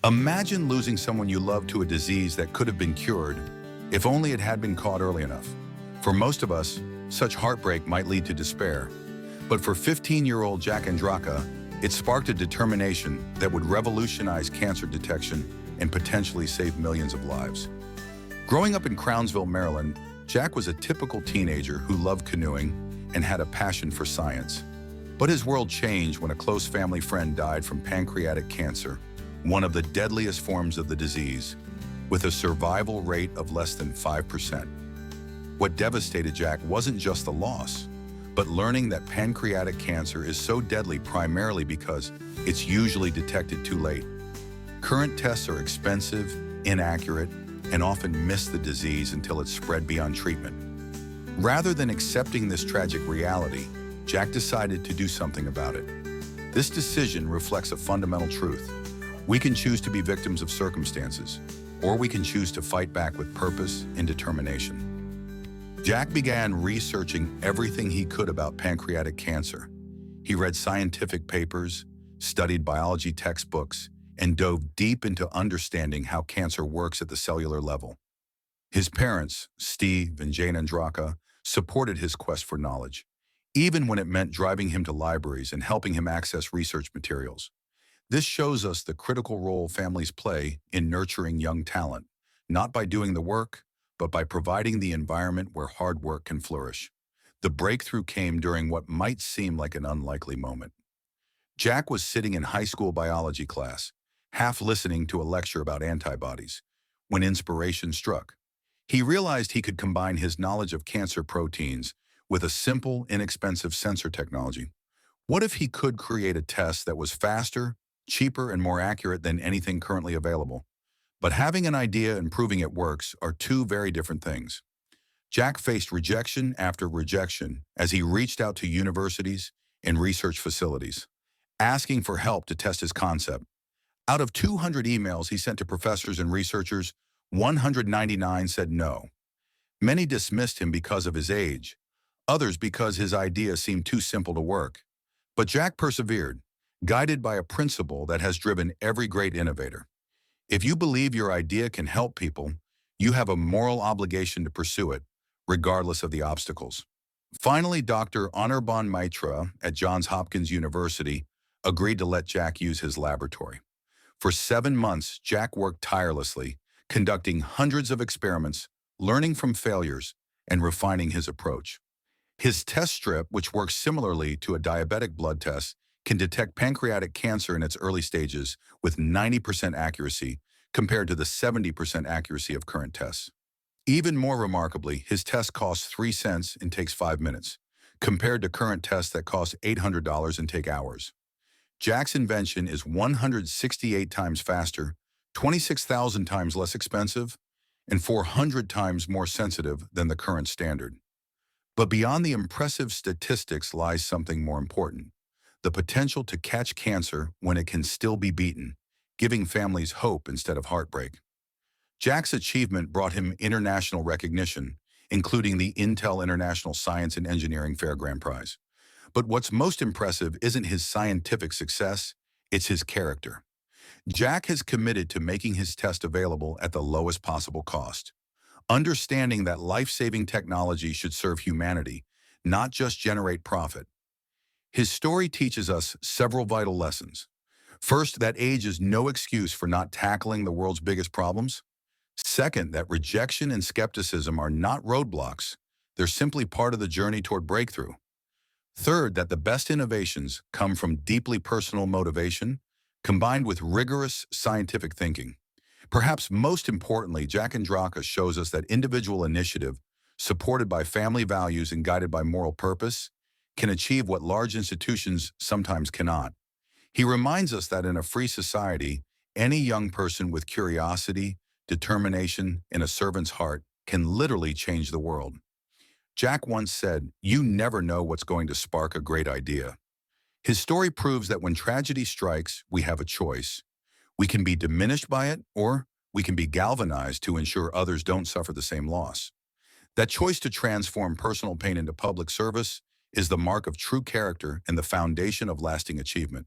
Imagine losing someone you love to a disease that could have been cured if only it had been caught early enough. For most of us, such heartbreak might lead to despair. But for 15-year-old Jack Andraka, it sparked a determination that would revolutionize cancer detection and potentially save millions of lives. Growing up in Crownsville, Maryland, Jack was a typical teenager who loved canoeing and had a passion for science. But his world changed when a close family friend died from pancreatic cancer, one of the deadliest forms of the disease, with a survival rate of less than 5%. What devastated Jack wasn't just the loss, but learning that pancreatic cancer is so deadly primarily because it's usually detected too late. Current tests are expensive, inaccurate, and often miss the disease until it's spread beyond treatment. Rather than accepting this tragic reality, Jack decided to do something about it. This decision reflects a fundamental truth. We can choose to be victims of circumstances, or we can choose to fight back with purpose and determination. Jack began researching everything he could about pancreatic cancer. He read scientific papers, studied biology textbooks, and dove deep into understanding how cancer works at the cellular level. His parents, Steve and Jane Andraka, supported his quest for knowledge, even when it meant driving him to libraries and helping him access research materials. This shows us the critical role families play in nurturing young talent, not by doing the work, but by providing the environment where hard work can flourish. The breakthrough came during what might seem like an unlikely moment. Jack was sitting in high school biology class, half listening to a lecture about antibodies, when inspiration struck. He realized he could combine his knowledge of cancer proteins with a simple, inexpensive sensor technology. What if he could create a test that was faster, cheaper, and more accurate than anything currently available? But having an idea and proving it works are two very different things. Jack faced rejection after rejection as he reached out to universities and research facilities, asking for help to test his concept. Out of 200 emails he sent to professors and researchers, 199 said no. Many dismissed him because of his age, others because his idea seemed too simple to work. But Jack persevered, guided by a principle that has driven every great innovator. If you believe your idea can help people, you have a moral obligation to pursue it, regardless of the obstacles. Finally, Dr. Anirban Maitra at Johns Hopkins University agreed to let Jack use his laboratory. For 7 months, Jack worked tirelessly, conducting hundreds of experiments, learning from failures, and refining his approach. His test strip, which works similarly to a diabetic blood test, can detect pancreatic cancer in its early stages with 90% accuracy compared to the 70% accuracy of current tests. Even more remarkably, his test costs 3 cents and takes 5 minutes, compared to current tests that cost $800 and take hours. Jack's invention is 168 times faster, 26,000 times less expensive, and 400 times more sensitive than the current standard. But beyond the impressive statistics lies something more important: the potential to catch cancer when it can still be beaten, giving families hope instead of heartbreak. Jack's achievement brought him international recognition, including the Intel International Science and Engineering Fair Grand Prize. But what's most impressive isn't his scientific success, it's his character. Jack has committed to making his test available at the lowest possible cost, understanding that life-saving technology should serve humanity, not just generate profit. His story teaches us several vital lessons. First, that age is no excuse for not tackling the world's biggest problems. Second, that rejection and skepticism are not roadblocks. They're simply part of the journey toward breakthrough. Third, that the best innovations come from deeply personal motivation, combined with rigorous scientific thinking. Perhaps most importantly, Jack Andraka shows us that individual initiative, supported by family values and guided by moral purpose, can achieve what large institutions sometimes cannot. He reminds us that in a free society, any young person with curiosity, determination, and a servant's heart can literally change the world. Jack once said, "You never know what's going to spark a great idea." His story proves that when tragedy strikes, we have a choice. We can be diminished by it, or we can be galvanized to ensure others don't suffer the same loss. That choice to transform personal pain into public service is the mark of true character and the foundation of lasting achievement.